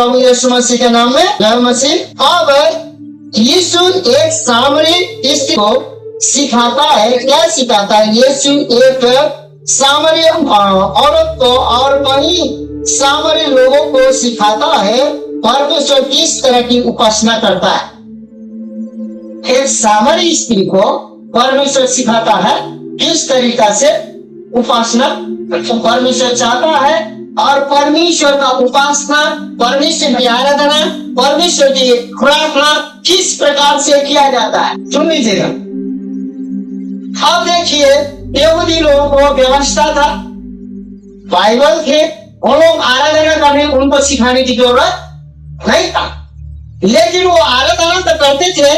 प्रभु यीशु मसीह के नाम में जय मसीह। अब यीशु एक सामरी स्त्री को सिखाता है। क्या सिखाता है? यीशु एक सामरी औरत को और कई सामरी लोगों को सिखाता है परमेश्वर किस तरह की उपासना करता है। एक सामरी स्त्री को परमेश्वर सिखाता है किस तरीका से उपासना परमेश्वर चाहता है, और परमेश्वर का उपासना, परमेश्वर की आराधना, परमेश्वर की प्रार्थना किस प्रकार से किया जाता है। सुन लीजिएगा। अब देखिए, यहूदी लोगों को व्यवस्था था, बाइबल थे, वो लोग आराधना करने उनको सिखाने की जरूरत नहीं था, लेकिन वो आराधना तो करते थे।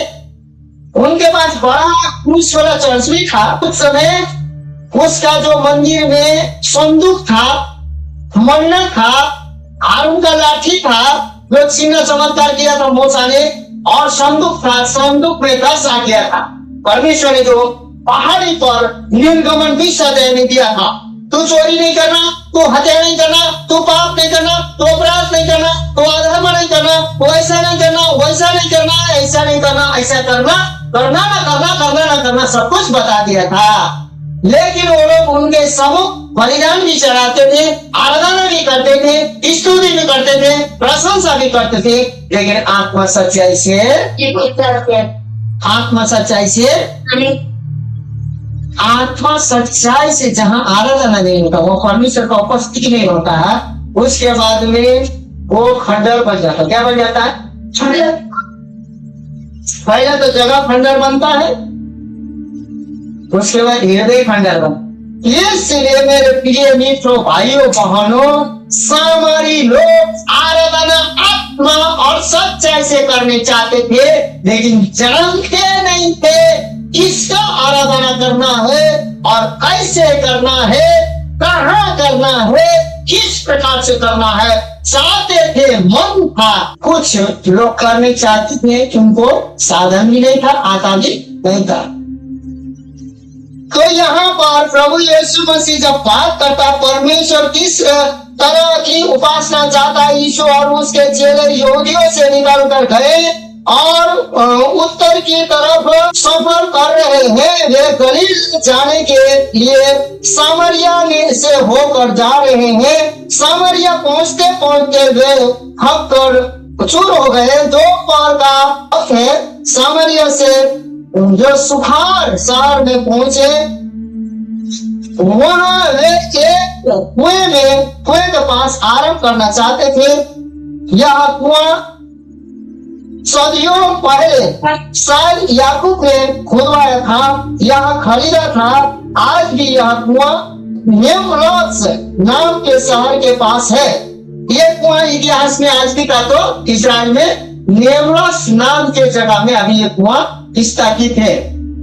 उनके पास बड़ा क्रूस वाला चर्च भी था। उस समय उसका जो मंदिर में संदूक था, मन्ना था, आरून का लाठी था जो चिन्ह चमत्कार किया था मूसा ने, और संदूक था, संदूक में 10 आज्ञा था। परमेश्वर ने जो पहाड़ी पर निर्गमन भी सदैव ने दिया था, तू चोरी नहीं करना, तू हत्या नहीं करना, तू पाप नहीं करना, तू अपराध नहीं करना, तू अधर्म नहीं करना, वैसा नहीं करना, वैसा नहीं करना, ऐसा नहीं करना, ऐसा करना, करना ना करना, करना ना करना, सब कुछ बता दिया था। लेकिन वो लोग उनके सम्मुख बलिदान भी चढ़ाते थे, आराधना भी करते थे, स्तुति भी करते थे, प्रशंसा भी करते थे, लेकिन आत्मा सच्चाई से जहां आराधना नहीं होता, वो परमेश्वर का उपस्थिति नहीं होता है, उसके बाद में वो खंडर बन जाता। क्या बन जाता है? खंडर। पहले तो जगह खंडर बनता है, उसके बाद हृदय खंडर बनता। इसलिए मेरे प्रिय मित्रों, भाइयों बहनों, सामरी लोग आराधना आत्मा और सच्चाई से करने चाहते थे, लेकिन जानते नहीं थे किसका आराधना करना है और कैसे करना है, कहाँ करना है, किस प्रकार से करना है। चाहते थे, मन था, कुछ लोग करने चाहते थे, उनको साधन भी नहीं था, आता भी नहीं था। तो यहाँ पर प्रभु यीशु मसीह जब बात करता, परमेश्वर किस तरह की उपासना चाहता है, यीशु और उसके चेले यहूदियों से निकल कर गए और उत्तर की तरफ सफर कर रहे हैं। वे गलील जाने के लिए सामरिया से होकर जा रहे हैं। सामरिया पहुंचते पहुंचते वे हककर चूर हो गए। दोपहर का वक्त है। सामरिया से जो सुखार शहर में पहुंचे, वहां वे एक कुएं के पास आराम करना चाहते थे। यह कुआं सदियों पहले शायद याकूब ने खुदवाया था, यह खरीदा था। आज भी यह कुआं नेमरोज नाम के शहर के पास है। यह कुआं इतिहास में आज भी का तो इस्राएल में नेमरोज नाम के जगह में अभी यह कुआं स्थापित है,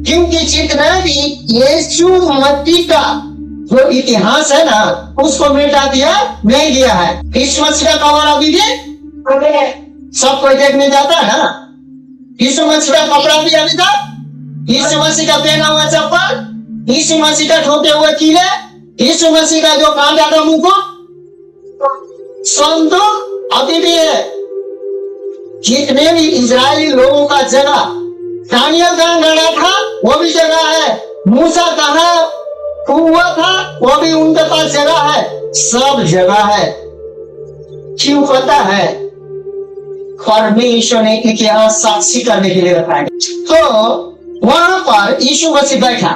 क्योंकि जितना भी यीशु मसीह का जो इतिहास है ना, उसको मिटा दिया नहीं दिया है। यीशु मसीह का कवर अभी भी सब कोई देखने जाता है ना। यीशु मसीह का कपड़ा भी अभी तक, यीशु मसीह का पहना हुआ चप्पल, यीशु मसीह का ठोके हुए कीले, यीशु मसीह का जो कांटा का मुकुट, संदूक अभी भी है। जितने भी इजरायली लोगों का जगह, दानियल कहाँ गड़ा था वो भी जगह है, मूसा कहाँ हुआ था वो भी उनके पास जगह है, सब जगह है। क्यों पता है? परमेश्वर ने इतिहास साक्षी करने के लिए रखा है। तो वहां पर यीशु मसीह बैठा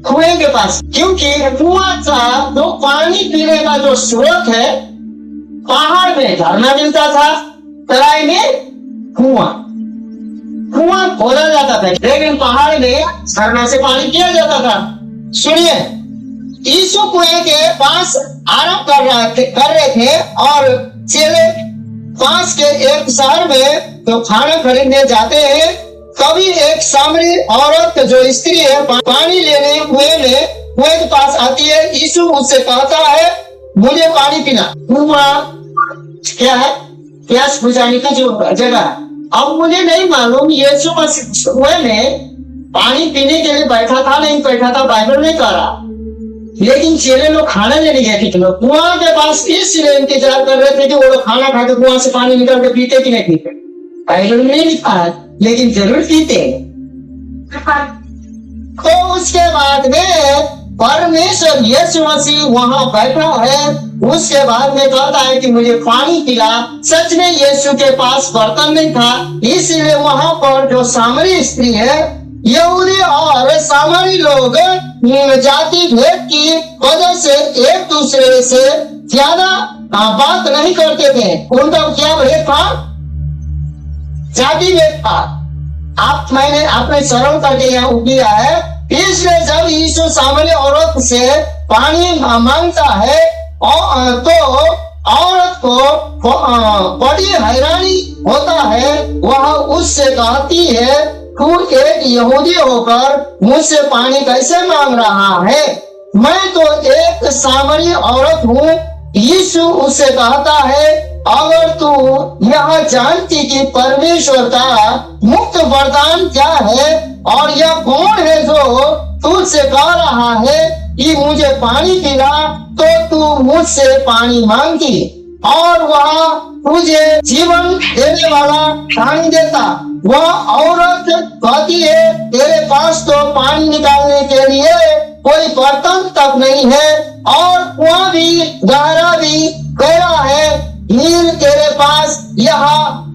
कुएं के पास, क्योंकि कुआं का जो पानी पीने का जो स्रोत है, पहाड़ में झरना मिलता था, तराई में कुआं खोदा जाता था, लेकिन पहाड़ में झरना से पानी पिया जाता था। सुनिए, यीशु कुएं के पास आराम कर रहे थे और चेले पास के एक शहर में जो खाना खरीदने जाते हैं, कभी एक सामरी औरत जो स्त्री है पानी लेने कुएं के पास आती है। यीशु उससे कहता है, मुझे पानी पीना। कुआं क्या है? प्यास बुझाने की जो जगह है। अब मुझे नहीं मालूम यीशु मसीह कुएं में पानी पीने के लिए बैठा था नहीं बैठा था, बाइबल में कह रहा, लेकिन चेले लोग खाना लेने गए थे, लोग कुआं के पास इसलिए इंतजार कर रहे थे कि वो लोग खाना खा के कुआं से पानी निकाल के पीते कि नहीं पीते। बाइबल में नहीं लिखा है, लेकिन जरूर पीते। तो उसके बाद में परमेश्वर यीशु मसीह वहां बैठा है, उसके बाद में कहता है कि मुझे पानी पिला। सच में यीशु के पास बर्तन नहीं था, इसलिए वहां पर जो सामरी स्त्री है, यहूदी और सामरी लोग जाति भेद की वजह से एक दूसरे से ज्यादा बात नहीं करते थे। उनका क्या भेद था? जाति भेद था। मैंने आपने सरल करके यहाँ किया है। इसलिए जब यीशु सामने औरत से पानी मांगता है तो औरत को बड़ी हैरानी होता है। वह उससे कहती है, तू एक यहूदी होकर मुझसे पानी कैसे मांग रहा है? मैं तो एक सामरी औरत हूँ। यीशु उससे कहता है, अगर तू यह जानती कि परमेश्वर का मुक्त वरदान क्या है और यह कौन है जो तुझसे कह रहा है कि मुझे पानी पिला, तो तू मुझसे पानी मांगती और वह तुझे जीवन देने वाला पानी देता। वह औरत कहती है, तेरे पास तो पानी निकालने के लिए कोई बर्तन तक नहीं है और कुआं भी गहरा भी गहरा है, फिर तेरे पास यह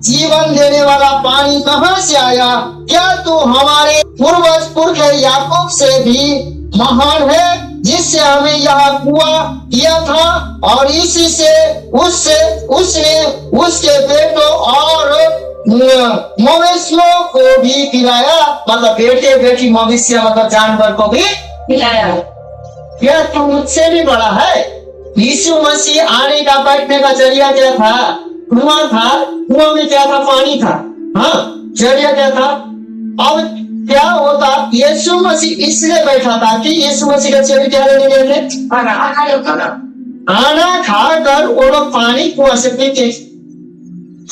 जीवन देने वाला पानी कहाँ से आया? क्या तू हमारे पूर्वज पुरख याकूब से भी महान है, जिससे हमें यह कुआं किया था और इसी से उसने उसके बेटों और मवेशियों को भी पिलाया। मतलब बेटे बेटी मवेशिया मतलब जानवर को भी पिलाया। क्या तू मुझसे भी बड़ा है? यीशु मसीह आने का बैठने का जरिया क्या था? कुआं था। कुआं में क्या था? पानी था। हाँ, जरिया क्या था? अब क्या होता? यीशु मसीह इसलिए बैठा था कि यीशु मसीह का चेले क्या लेने गए थे? खाना खाकर वो लोग पानी कुआं से पीते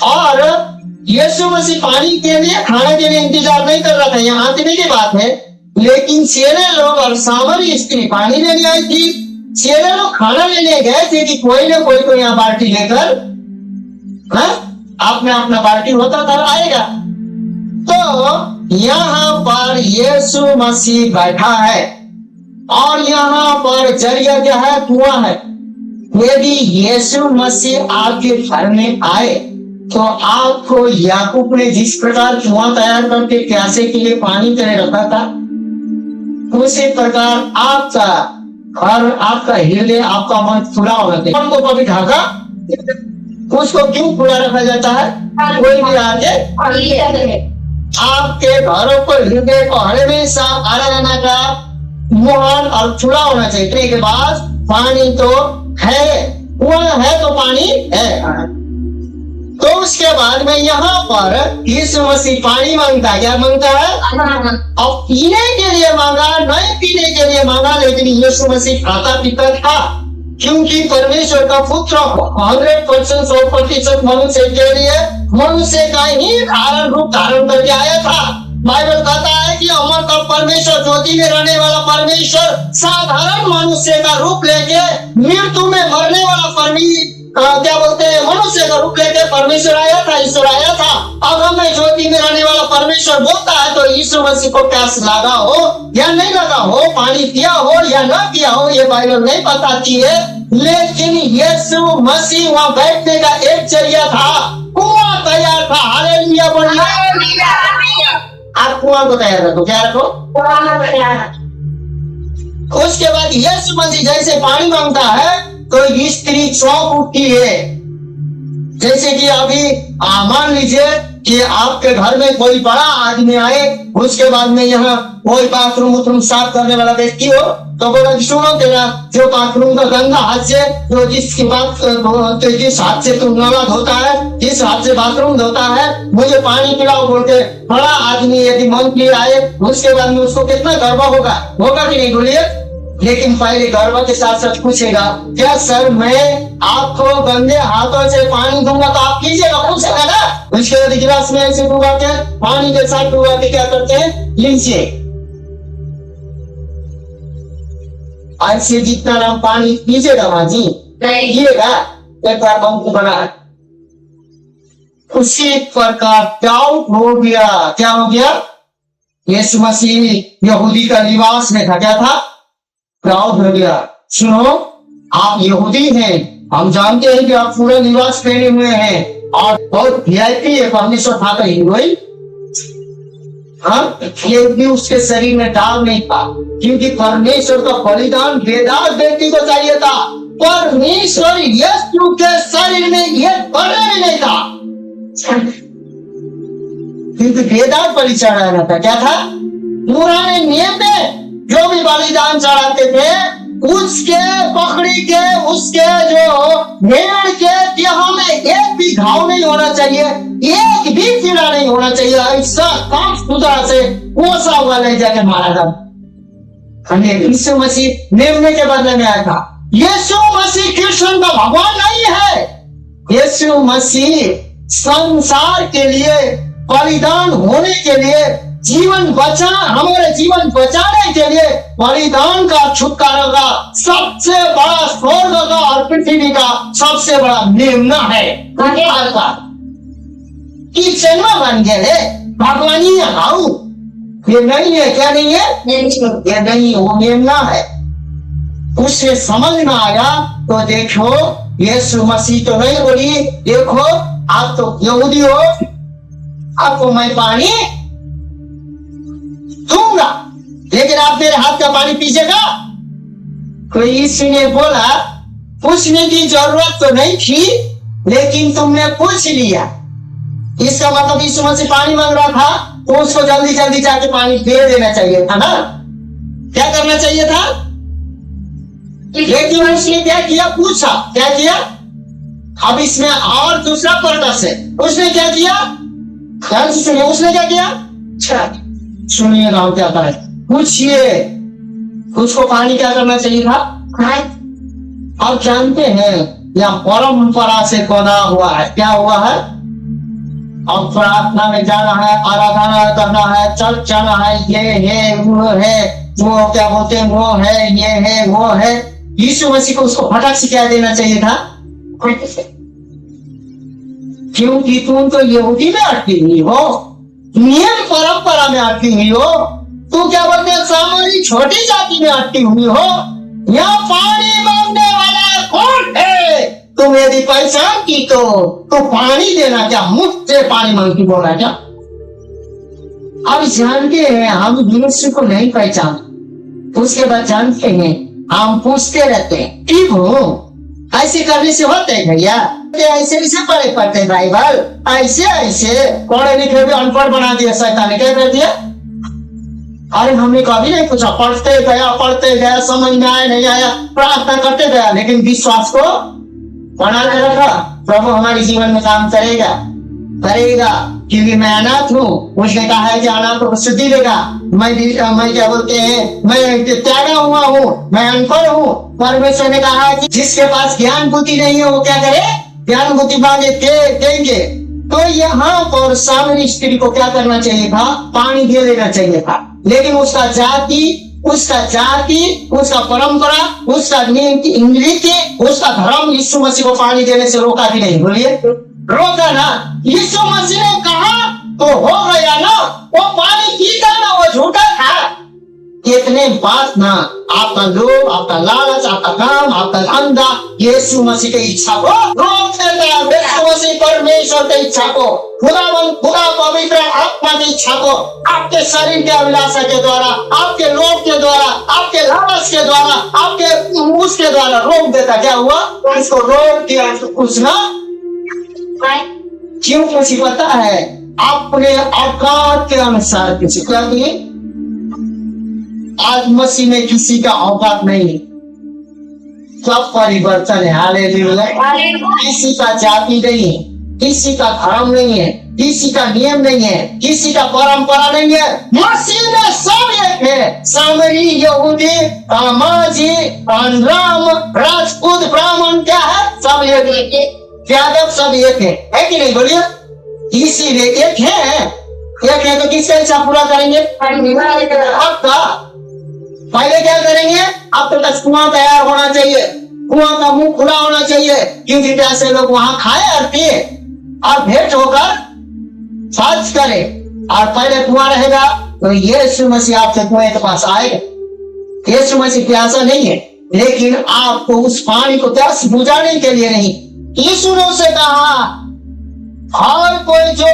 और यीशु मसीह पानी के लिए खाने के लिए इंतजार नहीं कर रहा था। यहाँ आदमी की बात है, लेकिन चेले लोग और सामरी स्त्री पानी लेने आई थी। चेले लोग खाना लेने गए थे कि कोई ना कोई तो यहाँ बाल्टी लेकर अपना अपना बाल्टी होता था आएगा। तो यहाँ पर यीशु मसीह बैठा है और यहाँ पर जरिया क्या है? कुआं है। यदि यीशु मसीह आपके घर में आए तो आपको याकूब ने जिस प्रकार कुआं तैयार करके प्यासे के लिए पानी के लिए रखा था, उसी प्रकार आपका घर, आपका हृदय, आपका मन खुला होना चाहिए। मन को कभी ढाका, उसको क्यों खुला रखा जाता है? कोई भी आके आपके घरों को, हृदय को हमेशा आराधना का मोहन और खुला होना चाहिए। के बाद पानी तो है, कुआं है तो पानी है। तो उसके बाद में यहाँ पर यीशु मसीह पानी मांगता है। क्या मांगता है? अब पीने के लिए मांगा, नहीं पीने के लिए मांगा, लेकिन यीशु मसीह खाता पीता था, क्योंकि परमेश्वर का पुत्र 100% 100% मनुष्य के लिए मनुष्य का ही धारण रूप धारण करके आया था। बाइबल कहता है कि अमर का परमेश्वर, ज्योति में रहने वाला परमेश्वर साधारण मनुष्य का रूप लेके, मृत्यु में मरने वाला क्या बोलते हैं, मनुष्य का रूप लेके परमेश्वर आया था, ईश्वर आया था। अब हमें ज्योति में रहने वाला परमेश्वर बोलता है तो यीशु मसीह को प्यास लगा हो या नहीं लगा हो, पानी पिया हो या न पिया हो, ये बाइबल नहीं बताती है। लेकिन यीशु मसीह वहां बैठने का एक जरिया था, कुआं तैयार था। हालेलुया बोलिए। आप कुआं को तैयार रखो। क्या रखो? उसके बाद यीशु मसीह जैसे पानी मांगता है तो स्त्री चौंक उठती है। जैसे कि अभी मान लीजिए कि आपके घर में कोई बड़ा आदमी आए, उसके बाद में यहाँ कोई बाथरूम साफ करने वाला व्यक्ति हो, तो बोला सुनो, तेरा जो बाथरूम का गंदा हाथ से जो जिस हाथ से तुम नला धोता है, जिस हाथ से बाथरूम धोता है, मुझे पानी पिलाओ बोलते बड़ा आदमी यदि मन की आए, उसके बाद में उसको कितना गर्व होगा कि नहीं? बोलिए। लेकिन पहले गर्व के साथ साथ पूछेगा, क्या सर मैं आपको गंदे हाथों से पानी दूंगा तो आप कीजिएगा? पूछेगा ना। उसके बाद गिलास में ऐसे डूबा के, पानी के साथ डूबा के क्या करते हैं? लीजिए। ऐसे जितना नाम पानी पीजिएगा माँ जी नहीं पिएगा एक बार हमको बना उसी प्रकार डाउट हो गया। क्या हो गया? यीशु मसीह यहूदी का लिबास में था, क्या था? प्राउड हो गया। सुनो, आप यहूदी हैं, हम जानते हैं कि आप पूरा लिबास पहने हुए हैं और बहुत वीआईपी है, परमेश्वर था का हीरोइन। हाँ, ये भी उसके शरीर में डाल नहीं था, क्योंकि परमेश्वर का बलिदान वेदांत व्यक्ति को चाहिए था। परमेश्वर यीशु के शरीर में ये बने भी नहीं था, क्योंकि वेदांत बलि चढ़ाना था। क्या था? पुराने नियम में जो भी बलिदान चढ़ाते थे उसके पकड़ी के उसके जो भेड़ के देह में एक भी घाव नहीं होना चाहिए, एक भी पीड़ा नहीं होना चाहिए। ऐसा काम सुधरा से कोसा हुआ ले जाके मारा था। यीशु मसीह मेमने के बदले में आया था। यीशु मसीह कृष्ण का भगवान नहीं है। यीशु मसीह संसार के लिए बलिदान होने के लिए जीवन बचाना, हमारे जीवन बचाने के लिए बलिदान का छुटकारा का सबसे बड़ा स्वर्ग का और पृथ्वी का सबसे बड़ा मेमना है। कि जन्म बन गए भगवानी हाउ, ये नहीं है। क्या नहीं है? ये नहीं, वो मेमना है। उसे समझ में आया तो देखो यीशु मसीह तो नहीं बोली, देखो आप तो यहूदी हो, आपको मैं पानी दूंगा, लेकिन आप मेरे हाथ का पानी पीजिएगा। कोई यीशु ने बोला, पूछने की जरूरत तो नहीं थी, लेकिन तुमने पूछ लिया। इसका मतलब यीशु मसीह पानी मांग रहा था तो उसको जल्दी जल्दी जाके पानी दे देना चाहिए था ना। क्या करना चाहिए था? लेकिन उसने क्या किया? पूछा। क्या किया? अब इसमें और दूसरा पर्पस है। उसने क्या किया? ध्यान से सुनिए, उसने क्या किया? सुनिए नाम क्या था, पूछिए। उसको पानी क्या करना चाहिए था? आप जानते हैं यह परंपरा से बना हुआ है। क्या हुआ है? अब प्रार्थना में जाना है, आराधना करना है, चर्च जाना है, ये है वो है, वो क्या बोलते हैं, वो है, ये है वो है। यीशु मसीह को उसको फटाक से क्या देना चाहिए था? क्योंकि तुम तो यहूदी में अटकी हुई हो, नियम परंपरा में अटकी हुई हो, तू क्या बोलते हैं, सामान्य छोटी जाति में अटकी हुई हो। यहाँ पानी मांगने वाला कौन है? तुम यदि पहचान की तो पानी देना क्या? मुझसे पानी मांगती बोला क्या? अब जानते हैं हम यीशु को नहीं पहचानते, उसके बाद जानते हैं हम पूछते रहते हैं ठीक हो। ऐसे करने से होते हैं भैया? ऐसे पढ़े पढ़ते बाइबल, ऐसे पढ़े लिखे भी अनपढ़ बना दिया शैतान ने। क्या कर दिया? अरे हमने कभी नहीं पूछा, पढ़ते गया, समझ में आया नहीं आया, प्रार्थना करते गया, लेकिन विश्वास को बना के रखा। प्रभु हमारे जीवन में काम करेगा, क्योंकि मैं अनाथ हूँ। उसने कहा है कि अनाथ को शुद्धि देगा। मैं क्या बोलते हैं, मैं त्यागा हुआ हूँ, मैं अनपढ़ हूँ। परमेश्वर ने कहा है कि जिसके पास ज्ञान बुद्धि नहीं है वो क्या करे? ज्ञान बुद्धि मांगे देंगे। तो यहाँ पर सामने स्त्री को क्या करना चाहिए था? पानी दे देना चाहिए था, लेकिन उसका जाति, उसका परंपरा, उसका नीति, उसका धर्म यीशु मसीह को पानी देने से रोका भी नहीं। बोलिए, रोका ना। यीशु मसीह ने कहा तो हो गया ना, वो पानी पीता ना, वो झूठा था। इतने बात ना, आपका लोभ, आपका लालच, आपका काम, आपका धंधा यीशु मसीह की इच्छा को रोक देता है। यीशु मसीह परमेश्वर की इच्छा को, खुदा पवित्र आत्मा की इच्छा को आपके शरीर के अभिलाषा के द्वारा, आपके लोभ के द्वारा, आपके लालच के द्वारा, आपके उसके द्वारा रोक देता। क्या हुआ? इसको रोक दिया। कुछ ना क्यों? किसी पता है? अपने औकात के अनुसार किसी क्या किए? आज मसीह में किसी का औकात नहीं, सब परिवर्तन है। हालेलुया। किसी का जाति नहीं है, किसी का धर्म नहीं है, किसी का नियम नहीं है, किसी का परंपरा नहीं है। मसीह में सब एक है। सामरी, यहूदी, माजी, राम, राजपूत, ब्राह्मण, क्या है? सब एक है। यादव सब एक है कि नहीं? बोलिए, इसीलिए एक है तो किसका इच्छा पूरा करेंगे? आपका। पहले क्या करेंगे, अब तो तक कुआं तैयार होना चाहिए, कुआं का मुंह खुला होना चाहिए, क्योंकि कैसे लोग वहां खाए और पिए और भेंट होकर खर्च करें। और पहले कुआं रहेगा तो यीशु मसीह आपके कुएं के पास आएगा। यीशु मसीह प्यासा नहीं है, लेकिन आपको उस पानी को प्यास बुझाने के लिए नहीं। यीशु ने उसे कहा, हर कोई जो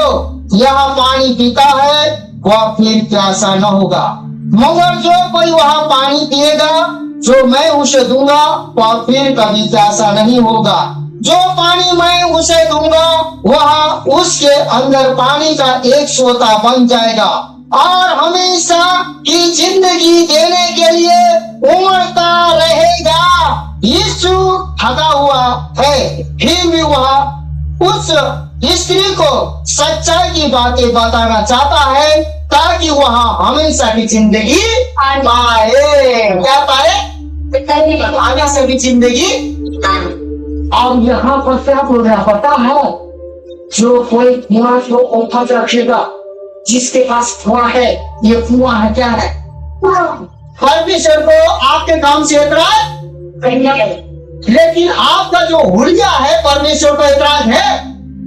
यह पानी पीता है वह फिर प्यासा न होगा, मगर जो कोई वह पानी पिएगा जो मैं उसे दूंगा वह फिर कभी प्यासा नहीं होगा। जो पानी मैं उसे दूंगा वह उसके अंदर पानी का एक सोता बन जाएगा और हमेशा की जिंदगी देने के लिए उमड़ता रहेगा। यीशु थका हुआ है, फिर भी वह उस स्त्री को सच्चाई की बातें बताना चाहता है ताकि वह हमेशा की जिंदगी पाए। क्या पाए? हमेशा की जिंदगी। और यहाँ पर क्या बोल रहा पता है, जो कोई कुआं को ओपन रखेगा, जिसके पास कुआं है, ये कुआं है, क्या है? परमेश्वर को आपके काम से ऐतराज, लेकिन आपका जो हुलिया है परमेश्वर को ऐतराज है,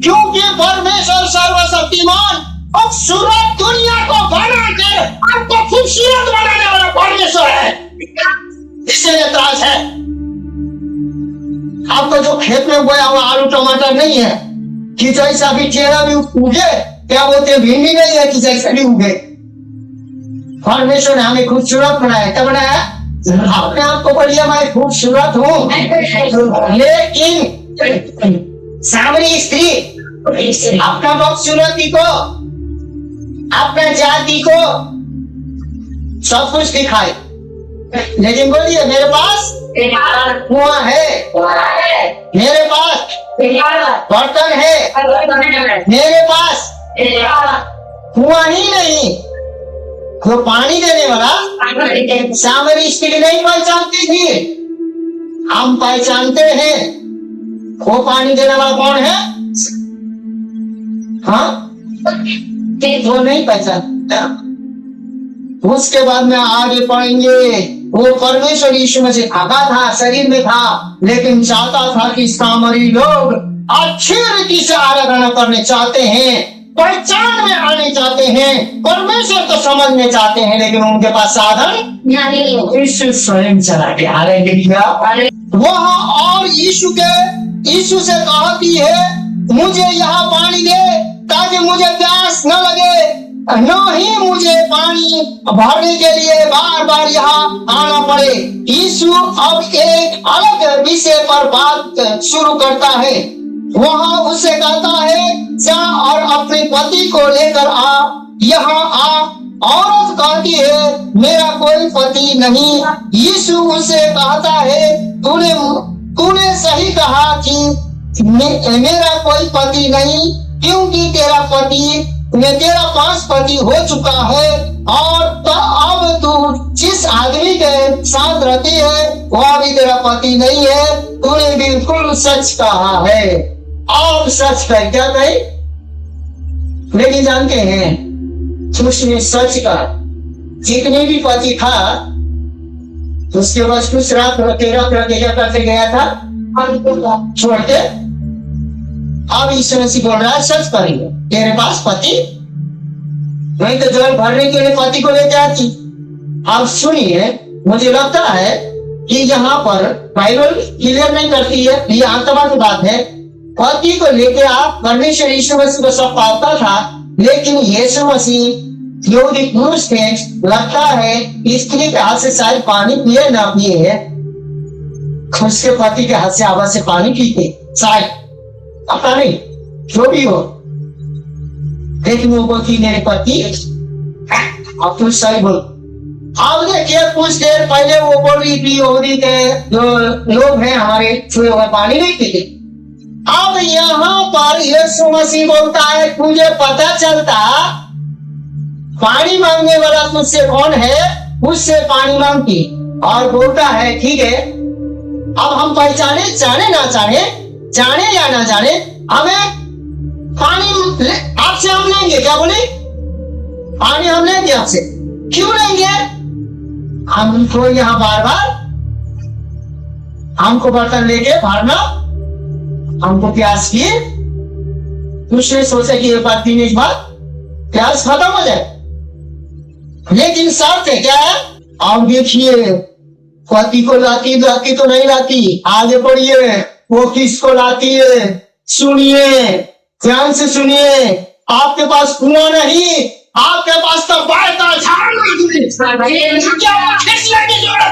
क्योंकि परमेश्वर सर्वशक्तिमान खूबसूरत दुनिया को बनाकर आपको खूबसूरत बनाने वाला परमेश्वर है, इससे ऐतराज है। आपका जो खेत में बोया हुआ आलू टमाटर नहीं है कि जैसा भी चेहरा भी उगे, क्या बोलते हैं, भिंडी नहीं है कि जैसा भी उगे। परमेश्वर ने हमें खूबसूरत बनाया, क्या बनाया? अपने आप को बोलिए मैं खूबसूरत हूँ, लेकिन सामरी स्त्री अपना खूबसूरती को, अपना जाति को सब कुछ दिखाए, लेकिन बोलिए मेरे पास कुआं है, मेरे पास बर्तन है, मेरे पास कुआं ही नहीं, वो पानी देने वाला सामरी स्त्री नहीं पहचानती थी। हम पहचानते हैं वो पानी देने वाला कौन है। हाँ, वो नहीं पहचानता। उसके बाद में आगे पढ़ेंगे, वो परमेश्वर यीशु मसीह थका था, शरीर में था, लेकिन चाहता था कि सामरी लोग अच्छी रीति से आराधना करने चाहते हैं, पहचान में आने चाहते हैं, परमेश्वर को समझने चाहते हैं, लेकिन उनके पास साधन नहीं। यीशु स्वयं चला गया वहाँ और यीशु से कहती है, मुझे यहाँ पानी दे ताकि मुझे प्यास न लगे, न ही मुझे पानी भरने के लिए बार बार यहाँ आना पड़े। यीशु अब एक अलग विषय पर बात शुरू करता है। वहाँ उससे कहता है, जा और अपने पति को लेकर आ, यहाँ आ। औरत कहती है, मेरा कोई पति नहीं। यीशु उसे कहता है, तूने सही कहा कि मेरा कोई पति नहीं, क्योंकि तेरा 5 पति हो चुका है, और अब तू जिस आदमी के साथ रहती है वह भी तेरा पति नहीं है। तूने बिल्कुल सच कहा है। अब सच कर क्या कहे, लेकिन जानते हैं उसने सच का जितने भी पति था उसके बाद कुछ रात क्या करते गया था छोड़ के। अब यीशु मसीह बोल रहा है, सच करिए, तेरे पास पति नहीं तो जल भरने के लिए पति को लेके आती। अब सुनिए, मुझे लगता है कि यहाँ पर बाइबल क्लियर नहीं करती है, ये आत्मा की बात है। पति को लेके आप परमेश्वर यीशु मसीह को सब पाता था, लेकिन यीशु मसीह जो भी पुरुष थे, लगता है स्त्री के हाथ से शायद पानी पिए ना पिए है, उसके पति के हाथ से आवाज से पानी पीते शायद, पता नहीं, जो भी हो, लेकिन वो बोलती मेरे पति। अब तुम सही बोल। अब देखिए, कुछ देर पहले वो बोल रही थी यहूदी के जो लोग हैं हमारे छुए हुए पानी नहीं पीते। अब यहाँ पर यीशु मसीह बोलता है, तुझे पता चलता पानी मांगने वाला तुझसे कौन है, उससे पानी मांगती, और बोलता है ठीक है, अब हम पहचाने, जाने ना जाने, जाने या ना जाने, हमें पानी आपसे हम लेंगे। क्या बोले? पानी हम लेंगे आपसे। क्यों लेंगे? हमको यहाँ बार बार हमको बर्तन लेके भरना, हमको प्यास की, उसने सोचा कि एक बार पीने के बाद प्यास खत्म हो जाए। लेकिन शर्त है क्या है? आप देखिए पति को लाती लाती तो नहीं लाती, आगे बढ़िए, वो किसको लाती है सुनिए, ध्यान से सुनिए। आपके पास कुआं नहीं, आपके पास तो बड़का झाड़ की जरूरत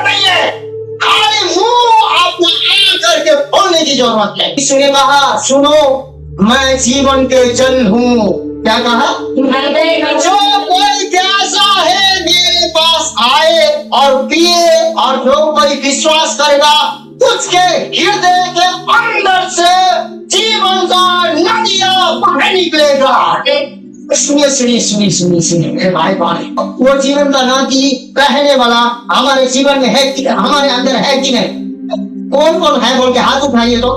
नहीं है, खाली मुंह आपको करके बोलने की जरूरत है। इसने कहा सुनो, मैं जीवन के जल हूँ। क्या कहा? जो कोई प्यासा है मेरे पास आए और पिए, और जो कोई विश्वास करेगा उसके हृदय के अंदर से जीवन का नदियां बह निकलेगा। सुनिए सुनिए सुनिए सुनिए सुनिए भाई भाई, वो जीवन का नदी बहने वाला हमारे जीवन में है कि, हमारे अंदर है कि नहीं? कौन कौन है बोल के हाथ उठाइए तो,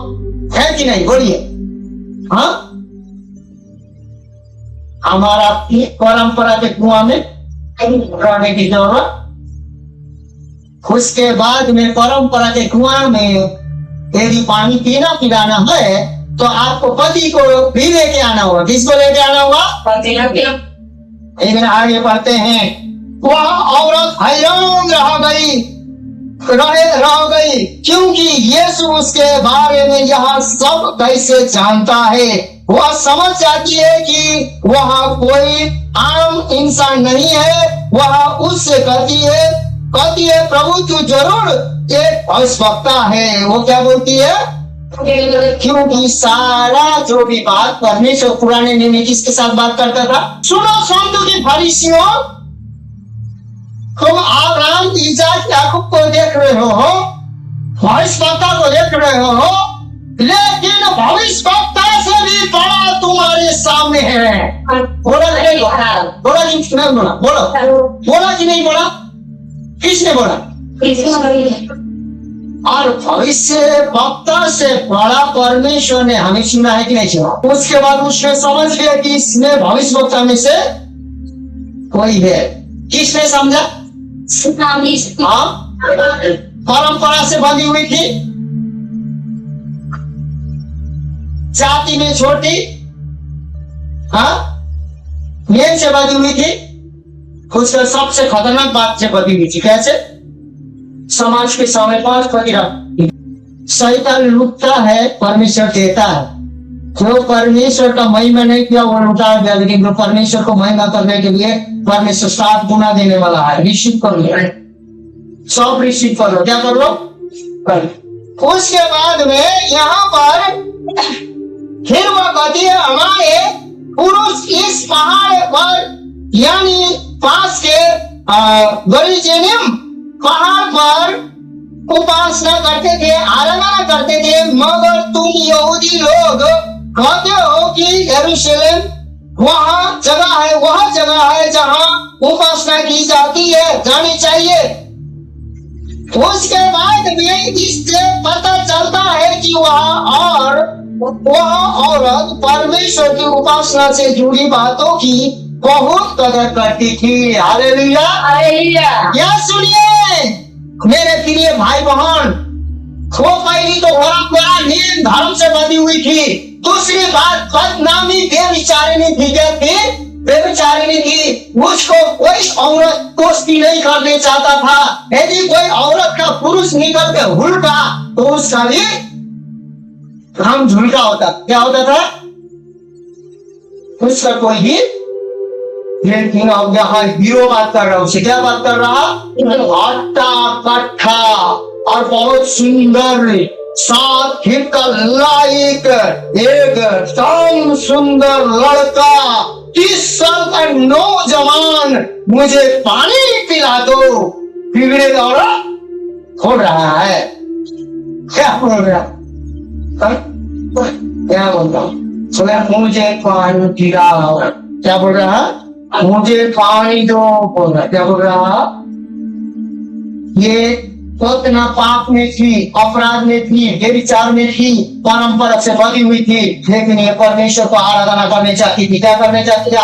है कि नहीं बोलिए। हाँ, हमारा परंपरा के कुआं में रहने की जरूरत, उसके बाद में परंपरा के कुआं में यदि पानी पीना पिलाना है तो आपको पति को भी लेके आना होगा। किसको लेके आना होगा? लेकिन आगे बढ़ते हैं। वह औरत हैरान रह गई क्योंकि यीशु उसके बारे में यह सब कैसे जानता है। वह समझ जाती है कि वह कोई आम इंसान नहीं है। वह उससे कहती है प्रभु तू जरूर एक भविष्यवक्ता है। वो क्या बोलती है? क्योंकि सारा जो भी बात परमेश्वर पुराने नियम में किसके साथ बात करता था? सुनो संतों की फरीसियों, तुम अब्राहम, इसहाक, याकूब को देख रहे हो, भविष्यवक्ता को देख रहे हो, लेकिन भविष्यवक्ता से भी बड़ा तुम्हारे सामने है। बोला कि नहीं बोला? बोला कि नहीं बोला? बोला कि नहीं बोला? किसने बोला? और भविष्य वक्ता से बड़ा परमेश्वर ने हमें सुना है कि नहीं सुना? उसके बाद उसने समझ लिया कि इसमें भविष्य वक्ता में से कोई है। किसने समझा? हाँ, परंपरा से बंधी हुई थी, जाति में छोटी, हाँ, नियम से बंधी हुई थी, उसका सबसे खतरनाक बात से बंधी हुई थी। कैसे? समाज के सामने 5 प्रतिशत शैतान लुटता है, परमेश्वर देता है। जो परमेश्वर का महिमा नहीं किया वो लुटा गया, लेकिन जो परमेश्वर को महिमा करने के लिए परमेश्वर 7 गुना देने वाला है। रिसीव कर लो, सब रिसीव कर लो। क्या कर लो? कर। उसके बाद में यहाँ पर फिर वह कहती है हमारे पुरुष इस पहाड़ पर यानी पास के गरीजेनिम पहाड़ पर उपासना करते थे, आराधना करते थे, मगर तुम यहूदी लोग कहते हो कि यरूशलेम वह जगह है जहां उपासना की जाती है, जानी चाहिए। उसके बाद में इससे पता चलता है कि वह औरत परमेश्वर की उपासना से जुड़ी बातों की बहुत कदर करती थी। Hallelujah hallelujah. क्या सुनिए मेरे प्रिय भाई बहन, वो पहली तो परंपरा नियम धर्म से बंधी हुई थी। दूसरी बात बदनामी बेविचारिणी थी। क्या थी? बेविचारिणी थी। उसको कोई औरत दोस्ती नहीं करने चाहता था। यदि कोई औरत का पुरुष निकल के हुलका तो उसका भी हम झुलका होता। क्या होता था? उसका कोई भी। लेकिन अब यहाँ हीरो बात कर रहा, उसे क्या बात कर रहा? हट्टा कट्ठा और बहुत सुंदर 7 फीट का लायक एकदम सुंदर लड़का, 30 साल का नौजवान, मुझे पानी पिला दो। बिगड़े दौरा हो रहा है। क्या बोल रहा? क्या बोल रहा? मुझे पानी पिलाओ। क्या बोल रहा? मुझे पानी दो बोल रहा। क्या बोल रहा? ये उतना पाप में थी, अपराध में थी, व्यभिचार में थी, परंपरा से बंधी हुई थी, लेकिन ये परमेश्वर को आराधना करने चाहती थी। क्या करने चाहती थी?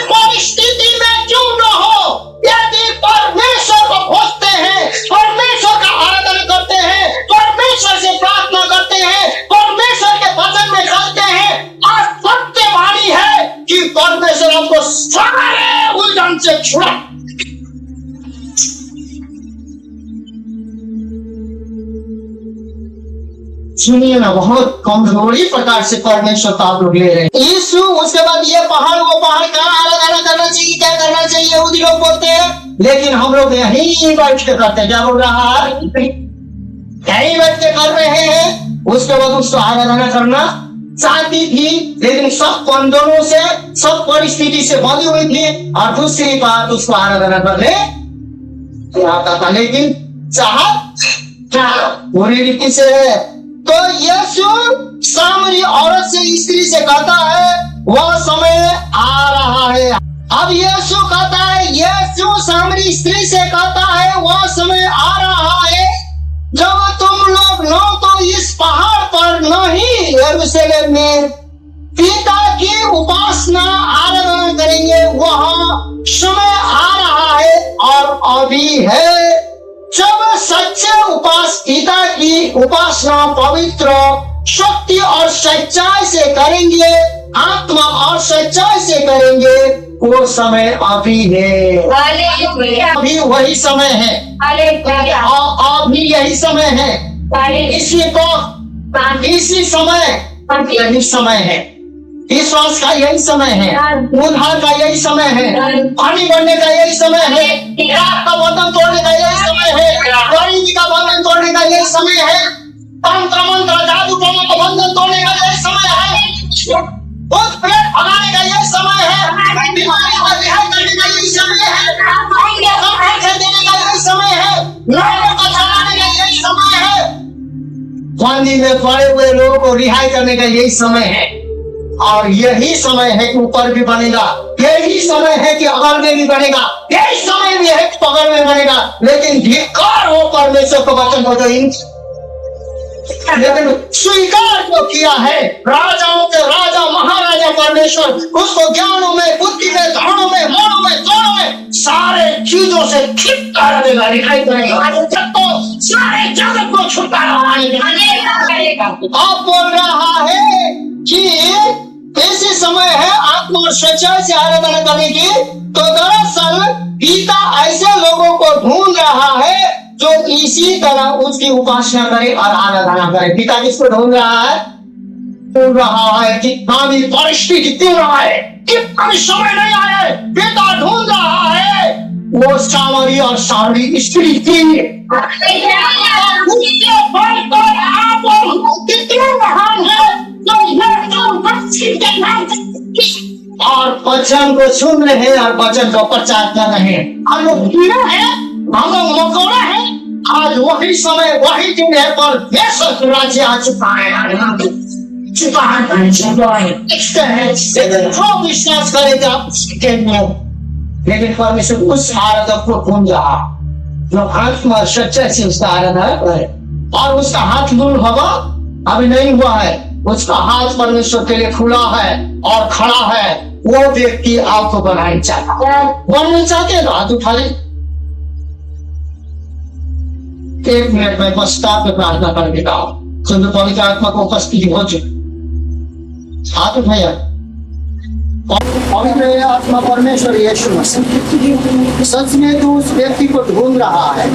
परिस्थिति में क्यों न हो, यदि परमेश्वर को खोजते हैं, परमेश्वर का आराधना करते हैं, परमेश्वर से प्रार्थना करते हैं, परमेश्वर के वचन में चलते हैं, आज सत्यवाणी है कि परमेश्वर हमको सारे उलझन से छुड़ा। सुनिए ना, बहुत कमजोरी प्रकार से परमेश्वर का आप लोग ले रहे हैं। यीशु उसके बाद ये पहाड़ वो पहाड़ का आराधना करना चाहिए, क्या करना चाहिए यहूदी लोग बोलते हैं, लेकिन हम लोग यहीं बैठ के करते हैं। क्या बोल रहा है? यहीं बैठ के कर रहे हैं। उसके बाद उसको आराधना करना चाहती थी, लेकिन सब बंधनों से, सब परिस्थिति से बंधी हुई थी, और दूसरी बात उसको आराधना करने आता था, लेकिन चाहत पूरी रीति से है। तो यीशु सामरी औरत से, स्त्री से कहता है वह समय आ रहा है। अब यीशु कहता है, यीशु सामरी स्त्री से कहता है वह समय आ रहा है जब तुम लोग न तो इस पहाड़ पर न ही यरूशलेम में पिता की उपासना आराधना करेंगे। वह समय आ रहा है और अभी है जब सच्चे पिता की उपासना पवित्र शक्ति और सच्चाई से करेंगे, आत्मा और सच्चाई से करेंगे। वो समय अभी है, अभी वही समय है, अभी यही समय है, इसी को इसी समय यही समय है, विश्वास का यही समय है, उद्धार का यही समय है, पानी बढ़ने का यही समय है, रात का बंधन तोड़ने का यही समय है, गरीबी का बंधन तोड़ने का यही समय है, तंत्र मंत्र जादू टोना का बंधन तोड़ने का यही समय है, भूत प्रेत भगाने का यही समय है, बीमारी का रिहाई करने का यही समय है, देने का यही समय है, लोगों को चलाने का यही समय है, पानी में पड़े हुए लोगों को रिहाई करने का यही समय है। और यही समय है कि ऊपर भी बनेगा, यही समय है कि अगल में भी बनेगा, यही समय भी है कि बगल में बनेगा। लेकिन धिक्कार हो परमेश्वर के वचन को, जो लेकिन स्वीकार जो किया है राजाओं के राजा महाराजा परमेश्वर, उसको ज्ञानों में, बुद्धि में, धनों में, मोड़ों में, दोनों में सारे चीजों से छुटकारा देगा, रिहाई करेगा, तो सारे जगत को छुटकारा देगा। अब बोल रहा है कि ऐसे समय है आत्मा और सच्चाई से आराधना करने की। तो दरअसल पिता ऐसे लोगों को ढूंढ रहा है जो इसी तरह उसकी उपासना करे और आराधना करे। पिता किसको ढूंढ रहा है? ढूंढ रहा है कितना भी परिस्थिति क्यों रहा है, कितना भी समय नहीं आया है, पिता ढूंढ रहा है वो सामरी और सामरी स्त्री की कितने महान है और वचन को सुन रहे हैं और वचन को प्रचार कर रहे हैं। हम लोग कीड़ा है, हम लोग मकोड़ा है। आज वही समय, वही दिन है, पर परमेश्वर राज्य आ चुका है, जो विश्वास करेगा उसके में। लेकिन परमेश्वर उस आराधक को ढूंढ रहा जो आत्मा सच्चाई से उसका आराधना करे, और उसका हाथ दूर होगा अभी नहीं हुआ है, उसका हाथ परमेश्वर के लिए खुला है और खड़ा है। वो व्यक्ति आपको बनाना चाहते हैं तो हाथ उठा ले। 1 मिनट में पश्चात में प्रार्थना कर देता हूँ, सुंदर पवित्र आत्मा को उपस्थिति हो चुकी। हाथ उठाया। पवित्र आत्मा परमेश्वर यीशु मसीह, सच में तू उस व्यक्ति को ढूंढ रहा है।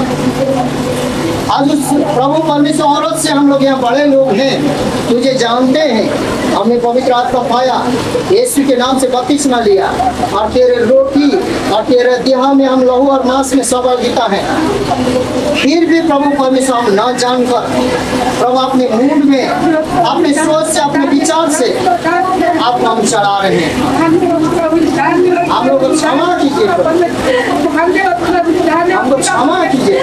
आज उस प्रभु परमेश्वर औरत से हम लोग यहाँ बड़े लोग हैं, तुझे जानते हैं, हमने पवित्र आत्मा पाया, यीशु के नाम से बपतिस्मा लिया, और तेरे रोटी और तेरे देह में हम लहू और मांस में सहभागिता है। फिर भी प्रभु परमेश्वर हम न जानकर प्रभु अपने मूड में, अपने सोच से, अपने विचार से आपको हम चढ़ा रहे हैं। हम लोग को क्षमा कीजिए, हमको क्षमा कीजिए,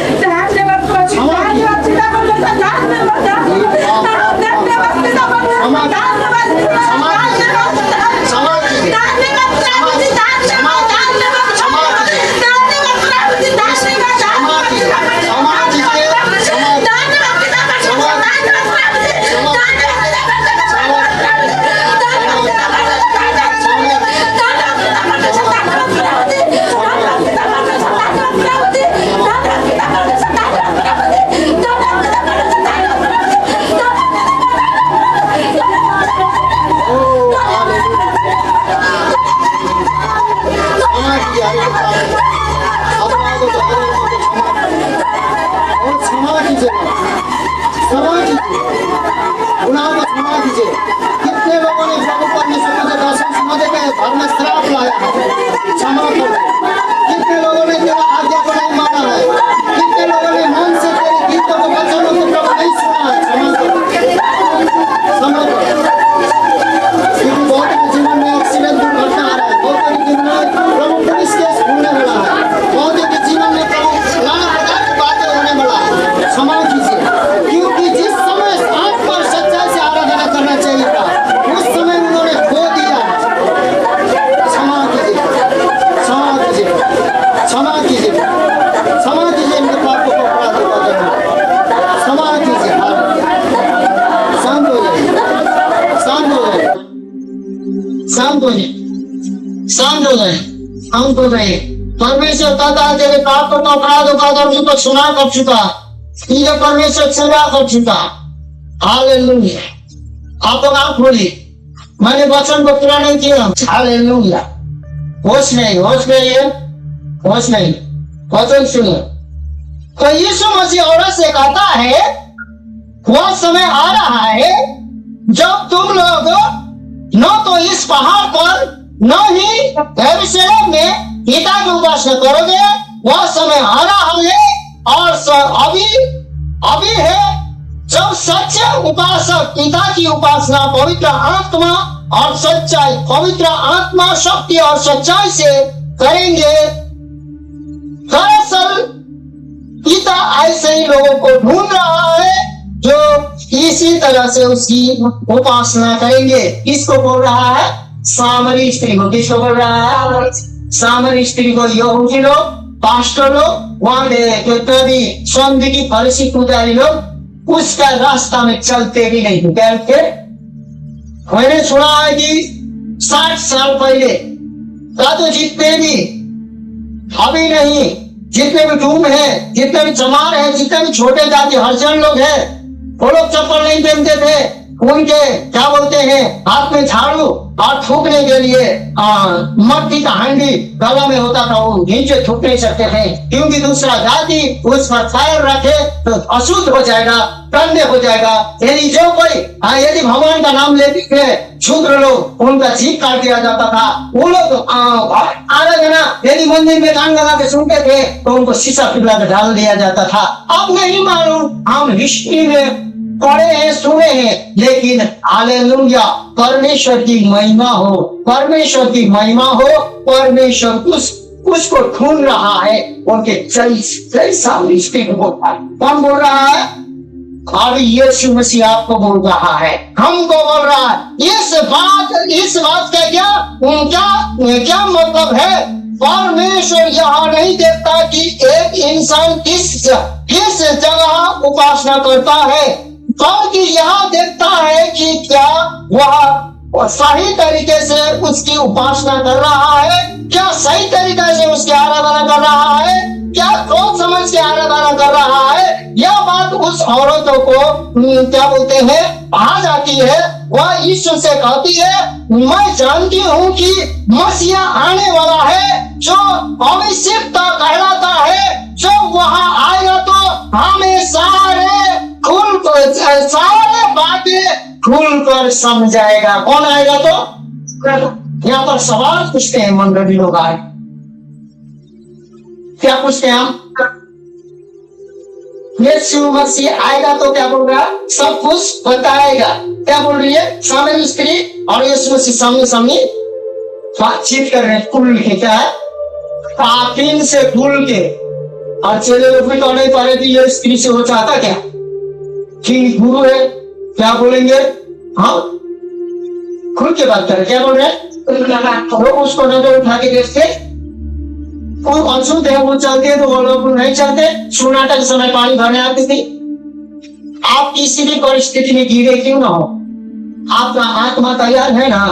कीजिए। कितने लोगों ने प्रभु परमेश्वर को देखा, समझ के घर में श्राप लाया है, क्षमा कर। कितने लोगों ने तेरा आज्ञा को नहीं माना है, कितने लोगों ने मन से तेरे गीतों को वचनों को प्रभु नहीं सुना है, क्षमा कर, क्षमा कर। क्योंकि बहुत के जीवन में एक्सीडेंट दुर्घटना आ रहा है, बहुत के जीवन में प्रभु पुलिस केस होने वाला है, बहुत के जीवन में प्रभु नाना प्रकार की बातें होने वाला है, क्षमा कीजिए। क्योंकि जिस समय आप पर सच्चाई से आराधना करना चाहिए था, उस समय उन्होंने खो दिया। क्षमा कीजिए, क्षमा कीजिए, क्षमा कीजिए, क्षमा कीजिए, इनके पापों को अपराध को क्षमा कीजिए। शांत हो जाइए, शांत हो जाइए, शांत हो जाइए, शांत हो जाए, शांत हो जाइए। परमेश्वर कहता है तेरे पापों को अपराधों का दर्द को सुना कर चुका, ये परमेश्वर क्षमा कर चुका। हालेलुया। आप लोग आंख खोलिए, मैंने वचन को पूरा नहीं किया। हालेलुया। होश नहीं, होश नहीं है, होश नहीं, वचन सुनो। तो यीशु मसीह औरत से कहता है वह समय आ रहा है जब तुम लोग न तो इस पहाड़ पर न ही यरूशलेम में पिता की उपासना करोगे, वह समय आ रहा है और अभी है जब सच्चे उपासक पिता की उपासना पवित्र आत्मा और सच्चाई, पवित्र आत्मा, शक्ति और सच्चाई से करेंगे। दरअसल पिता ऐसे ही लोगों को ढूंढ रहा है जो इसी तरह से उसकी उपासना करेंगे। किसको बोल रहा है? सामरी स्त्री को। किसको बोल रहा है? सामरी स्त्री को। यहूदी लोग, पास्टर लोग, वहां कभी संघ की फरीसी पुजारी लोग उसका रास्ता में चलते भी नहीं थे। कहते मैंने सुना है कि 60 साल पहले का तो जितने भी अभी नहीं, जितने भी डूम है, जितने भी चमार है, जितने भी छोटे जाति हरिजन लोग हैं, वो लोग चप्पल नहीं पहनते थे। उनके क्या बोलते हैं, हाथ में झाड़ू और थूकने के लिए मट्टी का हांडी गला में होता था, वो नीचे थूक नहीं सकते थे क्योंकि दूसरा जाति उस पर फायर रखे तो अशुद्ध हो जाएगा, दंड हो जाएगा। यदि जो कोई यदि भगवान का नाम लेते शूद्र लोग, उनका जीभ काट दिया जाता था। वो लोग आराधना यदि मंदिर में गान लगा के सुनते थे तो उनको शीशा पिघला के डाल दिया जाता था। अब नहीं मालूम, हम हिस्ट्री में पढ़े हैं, सुने हैं, लेकिन हालेलुया, परमेश्वर की महिमा हो, परमेश्वर की महिमा हो। परमेश्वर उसको ढूंढ रहा है, उनके सामने कौन बोल रहा है? अब यीशु मसीह आपको बोल रहा है, हमको बोल रहा है। इस बात का क्या मतलब है? परमेश्वर यहाँ नहीं देखता कि एक इंसान किस जगह उपासना करता है, बल्कि यहाँ देखता है कि क्या वह सही तरीके से उसकी उपासना कर रहा है, क्या सही तरीके से उसकी आराधना कर रहा है, क्या सोच समझ के आराधना कर रहा है। यह बात उस औरतों को क्या बोलते हैं आ जाती है। वह यीशु से कहती है, मैं जानती हूँ कि मसीहा आने वाला है जो भविष्यवक्ता कहलाता है, जो वहां आएगा तो हमें सारे बातें खुल कर समझाएगा। कौन आएगा तो? यहाँ पर सवाल पूछते हैं मंडली लोग आए, क्या पूछते हैं हम? यीशु मसीह आएगा तो क्या बोल रहा? सब कुछ बताएगा। क्या बोल रही है? सामने स्त्री और यीशु मसीह सामने सामने बातचीत कर रहे हैं, खुल के। क्या है? काफिन से खुल के। और चले लोग भी तो नहीं पा रहे थी ये स्त्री से वो चाहता क्या कि गुरु है, क्या बोलेंगे? हाँ, खुल के बात करें। क्या बोल रहे हैं? लोग उसको नजर उठा के देखते, कोई अशुद्ध है वो चलते हैं तो वो लोग नहीं चलते। सुनाटा के समय पानी भरने आती थी। आप किसी भी परिस्थिति में गिरे क्यों ना हो, आपका आत्मा तैयार है ना,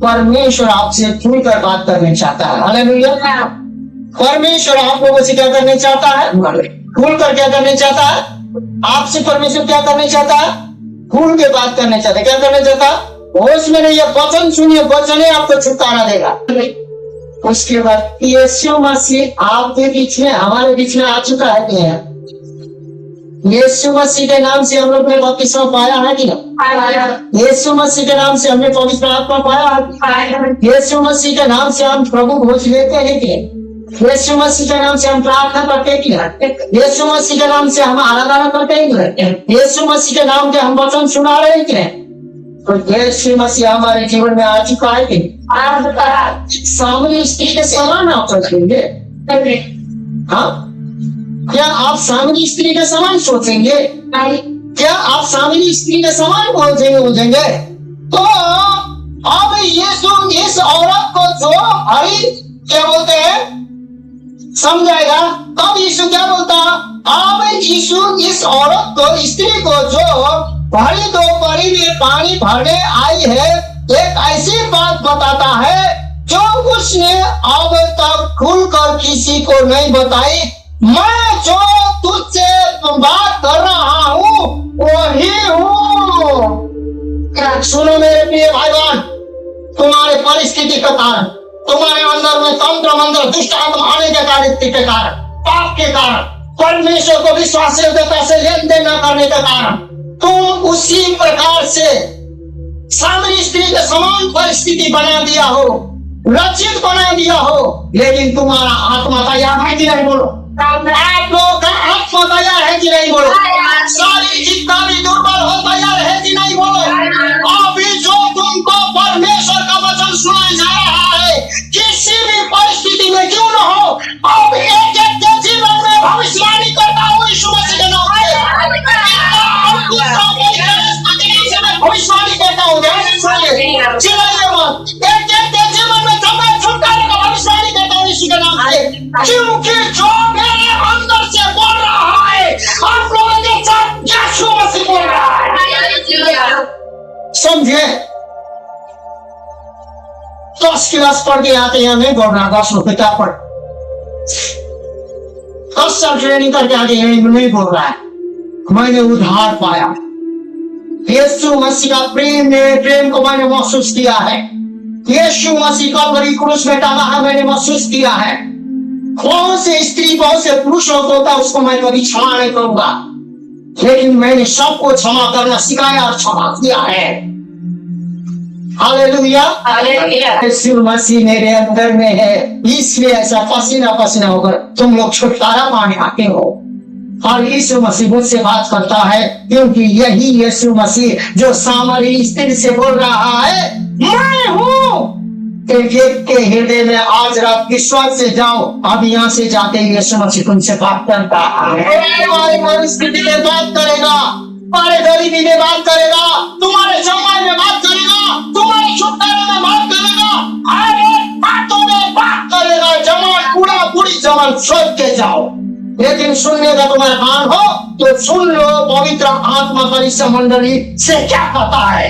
परमेश्वर आपसे खुलकर बात करने चाहता है। हालेलुया। परमेश्वर आप लोगों से क्या करने चाहता है? खुलकर क्या करने चाहता है? आपसे परमेश्वर क्या करने चाहता है? खुल के बात करने चाहता है। क्या करने चाहता है? होश में नहीं, वचन सुनिए, वचन ही आपको छुटकारा देगा। उसके बाद यीशु मसीह आपके बीच में, हमारे बीच में आ चुका है। यीशु मसीह के नाम से हम लोग ने बपतिस्मा पाया है कि नहीं? यीशु मसीह के नाम से हमने पवित्र आत्मा पाया है? यीशु मसीह के नाम से हम प्रभु भोज लेते हैं कि नहीं? यीशु मसीह के नाम से हम प्रार्थना करते हैं कि नहीं? यीशु मसीह के नाम से हम आराधना करते हैं कि नहीं? यीशु मसीह के नाम के हम वचन सुना रहे हैं कि नहीं? तो यीशु मसीह हमारे जीवन में आ चुका है कि नहीं? सामने स्त्री के समान आप सोचेंगे? हाँ, क्या आप सामने स्त्री के समान सोचेंगे? क्या आप सामने स्त्री के समान बोलेंगे? तो अब यीशु इस औरत को जो भाई क्या बोलते हैं समझाएगा, तब यीशु क्या बोलता? अब यीशु इस औरत को, स्त्री को जो भरी दोपहरी में पानी भरने आई है, एक ऐसी बात बताता है जो उसने अब तक खुलकर किसी को नहीं बताई। मैं जो तुझसे बात कर रहा हूँ वही हूँ। सुनो मेरे प्रिय भाई बहन, तुम्हारे परिस्थिति के कारण, तुम्हारे अंदर में तंत्र मंत्र दुष्ट आत्मा आने के कारण, पाप के कारण, परमेश्वर को विश्वासयोग्यता से लेन देन न करने के कारण तुम उसी प्रकार से सामरी स्त्री के समान परिस्थिति बना दिया हो, रचित बना दिया हो, लेकिन तुम्हारा आत्मा तैयार है कि नहीं? बोलो, आप लोगों का आत्मा तैयार है कि नहीं? बोलो, सारी जितना भी दुर्बल हो तैयार है कि नहीं? बोलो, अभी जो तुमको परमेश्वर का वचन सुनाया जा रहा है, किसी भी परिस्थिति में क्यों न हो, अब एक एक के जीवन में भविष्यवाणी करता हूँ यीशु मसीह के नाम से। भविष्यवाणी करता हूँ, चिल्लाइए मत, एक एक के जीवन में समय छुटकारे का भविष्यवाणी करता हूँ यीशु के नाम से, क्योंकि जो मेरे अंदर से बोल रहा है आप लोगों के साथ यीशु मसीह बोल रहा है। समझे? 10 क्लास पढ़ के आते हैं, नहीं बोल रहा, 10 किताब पढ़, 10 साल ट्रेनिंग करके आते हैं, नहीं बोल रहा है मैंने उद्धार पाया। यीशु मसीह का प्रेम को मैंने महसूस किया है। यीशु मसीह का बड़ी क्रूस में टांगा है, मैंने महसूस किया है। बहुत से स्त्री, बहुत से पुरुषों को होता, उसको मैं कभी क्षमा नहीं करूंगा, लेकिन मैंने सबको क्षमा करना सिखाया और क्षमा किया है। हालेलुया, यीशु मसीह मेरे अंदर में है, इसलिए ऐसा पसीना पसीना होकर तुम लोग छुटकारा पाने आते हो। और यीशु मसीह मुझसे बात करता है, क्योंकि यही यीशु मसीह जो सामरी स्त्री से बोल रहा है, मैं हूँ। एक के हृदय में आज रात विश्वास से जाओ, अब यहाँ से जाते ही यीशु मसीह तुमसे बात करता है। तुम्हारी परिस्थिति में बात करेगा, तुम्हारे गरीबी में बात करेगा, तुम्हारे समय में बात करेगा, तुम्हारे छुटकारे में बात करेगा, हर एक बातों में बात करेगा। जवान पूरा पूरी जवान सोच के जाओ, लेकिन सुनने का तुम्हारा कान हो तो सुन लो पवित्र आत्मा परिषद मंडली से क्या कहता है।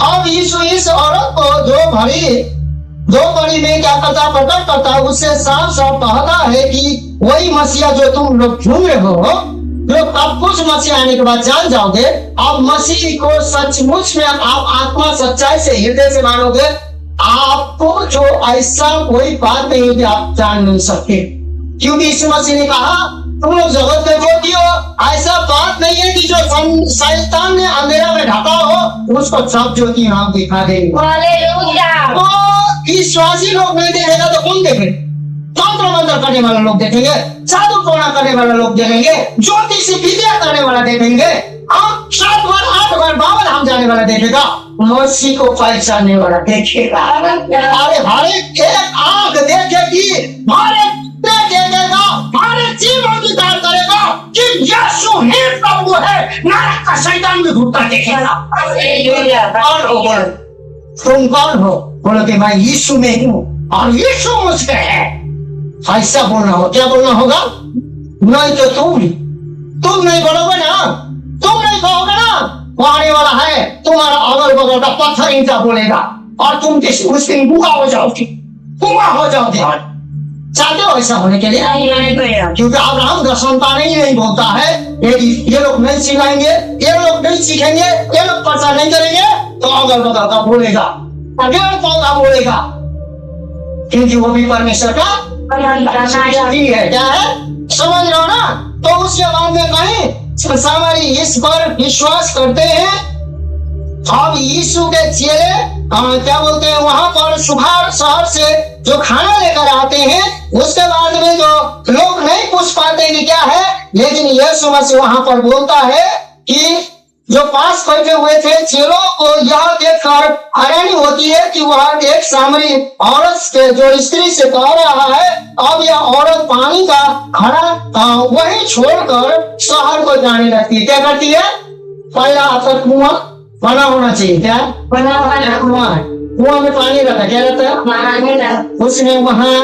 अब यीशु इस औरत को दो बड़ी में क्या करता, प्रकट करता है, उससे साफ साफ कहता है कि वही मसीहा जो तुम लोग ढूंढ रहे हो, लोग अब कुछ मसीह आने के बाद जान जाओगे। अब मसीह को सचमुच में आप आत्मा सच्चाई से हृदय से मानोगे, आपको जो ऐसा कोई बात नहीं है कि आप जान नहीं सकते, क्योंकि यीशु मसीह ने कहा तुम लोग जगत के ज्योति हो। ऐसा बात नहीं है कि जो शैतान ने अंधेरा में ढका हो उसको सब ज्योति हम दिखा देंगे। तो विश्वासी लोग नहीं देखेगा तो कौन देखेगा? तंत्र मंत्र करने वाले लोग देखेंगे, जादू टोना करने वाले लोग देखेंगे, ज्योतिष विद्या करने वाला देखेंगे, 7 बार 8 बार बाबा धाम जाने वाला देखेगा, मसीह को पहचानने वाला देखेगा। अरे हर एक आंख देखेगी, हमारे जीवन विचार करेगा कि यीशु ही प्रभु है, नरक का शैतान भी घूमता देखेगा। कौन हो? बोलो, तुम कौन हो? बोलो कि मैं यीशु में हूँ और यीशु मुझसे है। ऐसा बोलना हो, क्या बोलना होगा? नहीं तो तुम नहीं बोलोगे ना, तुम नहीं कहोगे ना, वो आने वाला है तुम्हारा अगल बगल का पत्थर ईंटा बोलेगा और तुम उस दिन बुआ हो जाओगे। चाहते हो ऐसा होने के लिए? क्योंकि अब्राहम का संतान ही नहीं बोलता है। ये लोग नहीं सिखाएंगे, ये लोग नहीं सीखेंगे, ये लोग प्रचार नहीं करेंगे तो अगल बगल का बोलेगा, पेड़ पौधा बोलेगा, क्योंकि वो भी परमेश्वर का है। क्या है? समझ रहे हो ना? तो उसके बाद में कहीं सामरी इस पर विश्वास करते हैं। अब यीशु के चेले क्या बोलते हैं, वहां पर सुभार शहर से जो खाना लेकर आते हैं, उसके बाद में जो लोग नहीं पूछ पाते कि क्या है, लेकिन यीशु मसीह वहां पर बोलता है कि जो पास बैठे हुए थे चेलों को यह देखकर हैरानी होती है कि वह एक सामरी औरत के जो स्त्री से कह रहा है। अब यह औरत पानी का खड़ा वही छोड़कर शहर को जाने लगती है। क्या करती है? पहला आपका कुआं बना होना चाहिए। क्या बना हुआ कुआं में पानी रहता, क्या रहता है? उसने वहां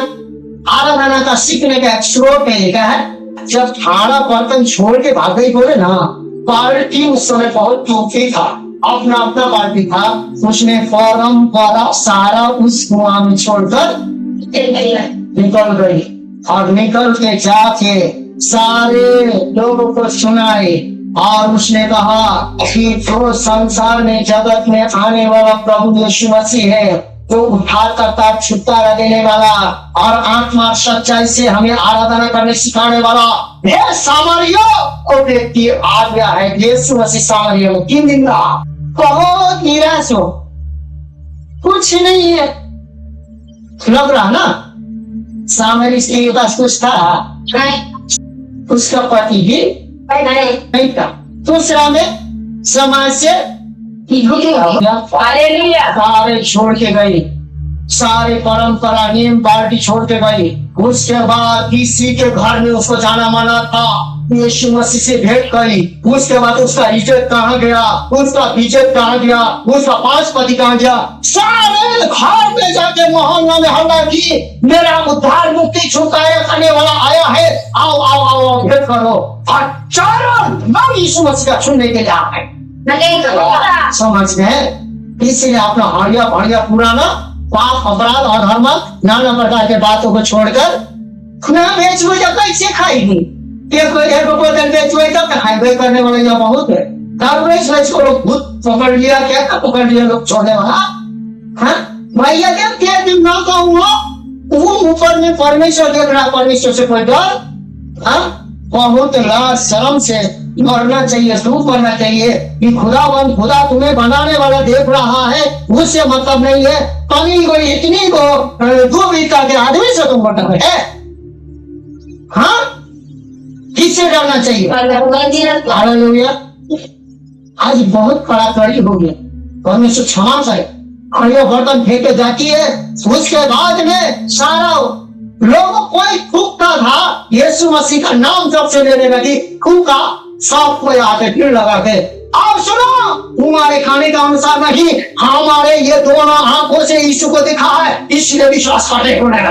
आराधना का सीखने का एक स्रोत है। क्या है? जब थाड़ा बर्तन छोड़ के भाग गई, बोले ना, पार्टी उस समय बहुत टूटी था, अपना अपना पार्टी था। उसने फौरन वाला सारा उस कुआं में छोड़कर निकल गई और निकल के जाके सारे लोगों को सुनाई। और उसने कहा कि जो संसार में जगत में आने वाला प्रभु यीशु मसीह है, जो उद्धार करता, छुटकारा देने वाला और आत्मा सच्चाई से हमें आराधना करने सिखाने वाला है, सामरियों को व्यक्ति आ गया है। यीशु मसीह सामरियों में 3 दिन रहा, बहुत निराश हो, कुछ नहीं है लग रहा ना। सामरी स्त्री के पास कुछ था, उसका पति भी नहीं था। दूसरा में समाज से सारे छोड़ के गई, सारे परंपरा नियम पार्टी छोड़ के गई। उसके बाद किसी के घर में उसको जाना माना था, यीशु मसीह से भेंट करी। उसके बाद उसका इज्जत कहाँ गया, उसका इज्जत कहाँ गया, उसका 5 पति कहाँ गया। सारे घर में जाके मोहल्ला में हल्ला की, मेरा उद्धार मुक्ति छुटकारा करने वाला आया है, आओ आओ आओ भेंट करो। और चारों लोग यीशु मसीह का सुनने के लिए आ गए। समझ गए? इसीलिए अपना हड़िया भड़िया पुराना पाप अपराध और धर्म नाना प्रकार के बातों को छोड़कर खुना बेचुए कैसे खाएगी। एक बोतल बेचुए तब खाए करने वाले जो बहुत है, को लोग भूत पकड़ लिया, क्या पकड़ लिया लोग छोड़ने वाला। हाँ भैया क्या दिन ना कहूँगा, वो ऊपर में परमेश्वर देख रहा, परमेश्वर से कोई डर? हाँ बहुत लाज शर्म से मरना चाहिए, सूख करना चाहिए कि खुदा तुम्हें बनाने वाला देख रहा है, उससे मतलब नहीं है। कहीं कोई इतनी को 2 बीता के आदमी से तुम डर है? हाँ किससे डरना चाहिए? हालेलुया। आज बहुत कड़ाकड़ी हो गया, परमेश्वर क्षमा करे। और बर्तन फेंके जाती है, उसके बाद में सारा लोग कोई थूकता था, यीशु मसीह का नाम जब से लेने लगी, थूका, सब कोई आके भीड़ लगा के, अब सुनो, तुम्हारे खाने का अनुसार नहीं, हमारे ये दोनों आंखों से यीशु को दिखा है, इसलिए विश्वास करने को नहीं।